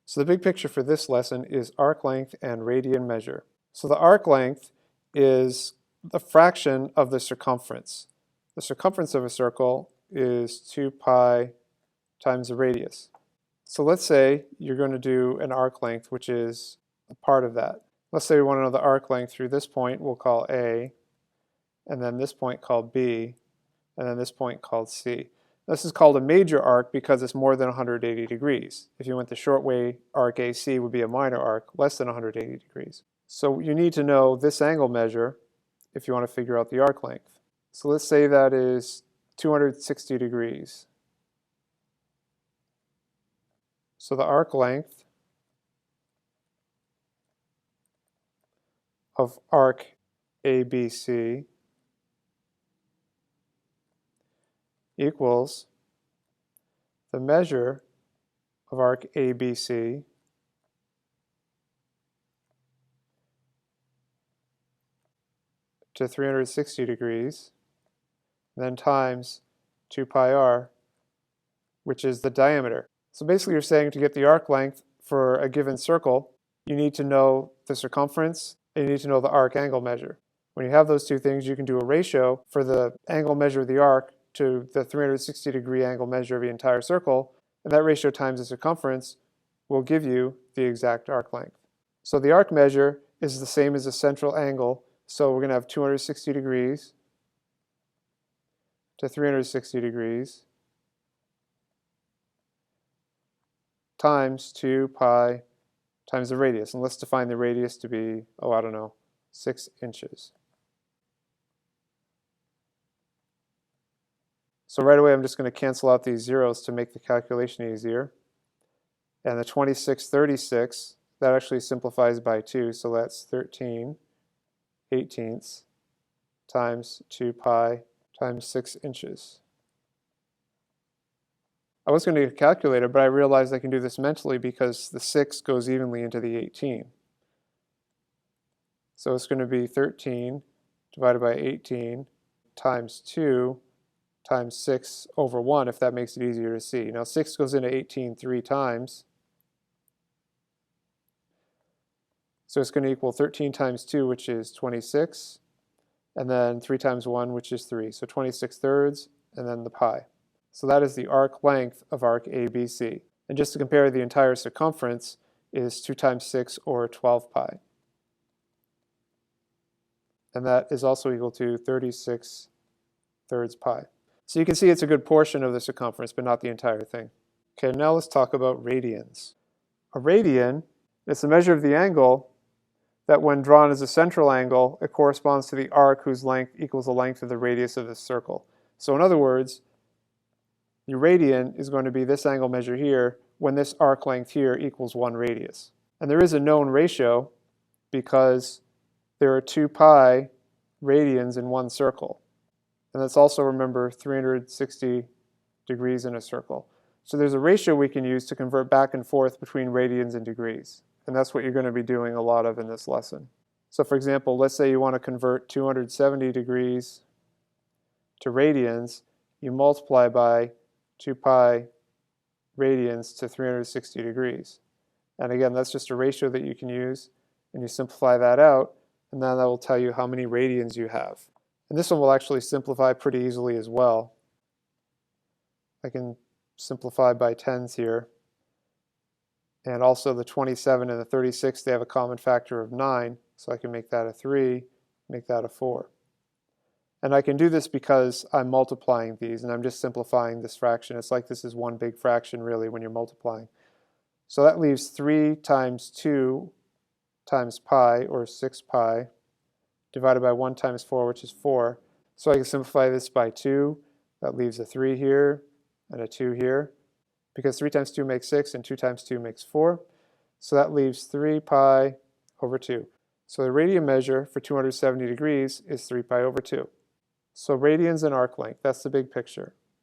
So the big picture for this lesson is arc length and radian measure. So the arc length is the fraction of the circumference. The circumference of a circle is 2 pi times the radius. So let's say you're going to do an arc length, which is a part of that. Let's say we want to know the arc length through this point, we'll call A, and then this point called B, and then this point called C. This is called a major arc because it's more than 180 degrees. If you went the short way, arc AC would be a minor arc, less than 180 degrees. So you need to know this angle measure if you want to figure out the arc length. So let's say that is 260 degrees. So the arc length of arc ABC equals the measure of arc ABC to 360 degrees, then times 2 pi r, which is the diameter. So basically you're saying to get the arc length for a given circle, you need to know the circumference and you need to know the arc angle measure. When you have those two things, you can do a ratio for the angle measure of the arc to the 360 degree angle measure of the entire circle, and that ratio times the circumference will give you the exact arc length. So the arc measure is the same as the central angle, so we're going to have 260 degrees to 360 degrees times 2 pi times the radius. And let's define the radius to be, 6 inches. So right away I'm just going to cancel out these zeros to make the calculation easier. And the 26/36, that actually simplifies by 2, so that's 13/18 times 2 pi times 6 inches. I was going to get a calculator, but I realized I can do this mentally because the 6 goes evenly into the 18. So it's going to be 13 divided by 18 times 2 times 6 over 1, if that makes it easier to see. Now 6 goes into 18 3 times. So it's going to equal 13 times 2, which is 26, and then 3 times 1, which is 3. So 26 thirds, and then the pi. So that is the arc length of arc ABC. And just to compare, the entire circumference is 2 times 6, or 12 pi. And that is also equal to 36 thirds pi. So you can see it's a good portion of the circumference, but not the entire thing. Okay, now let's talk about radians. A radian is the measure of the angle that when drawn as a central angle, it corresponds to the arc whose length equals the length of the radius of this circle. So in other words, the radian is going to be this angle measure here when this arc length here equals 1 radius. And there is a known ratio because there are 2 pi radians in one circle. And that's also, remember, 360 degrees in a circle. So there's a ratio we can use to convert back and forth between radians and degrees. And that's what you're going to be doing a lot of in this lesson. So for example, let's say you want to convert 270 degrees to radians. You multiply by 2 pi radians to 360 degrees. And again, that's just a ratio that you can use. And you simplify that out, and then that will tell you how many radians you have. And this one will actually simplify pretty easily as well. I can simplify by tens here. And also the 27 and the 36, they have a common factor of 9, so I can make that a 3, make that a 4. And I can do this because I'm multiplying these, and I'm just simplifying this fraction. It's like this is one big fraction, really, when you're multiplying. So that leaves 3 times 2 times pi, or 6 pi, divided by 1 times 4, which is 4. So I can simplify this by 2. That leaves a 3 here and a 2 here, because 3 times 2 makes 6 and 2 times 2 makes 4. So that leaves 3 pi over 2. So the radian measure for 270 degrees is 3 pi over 2. So radians and arc length, that's the big picture.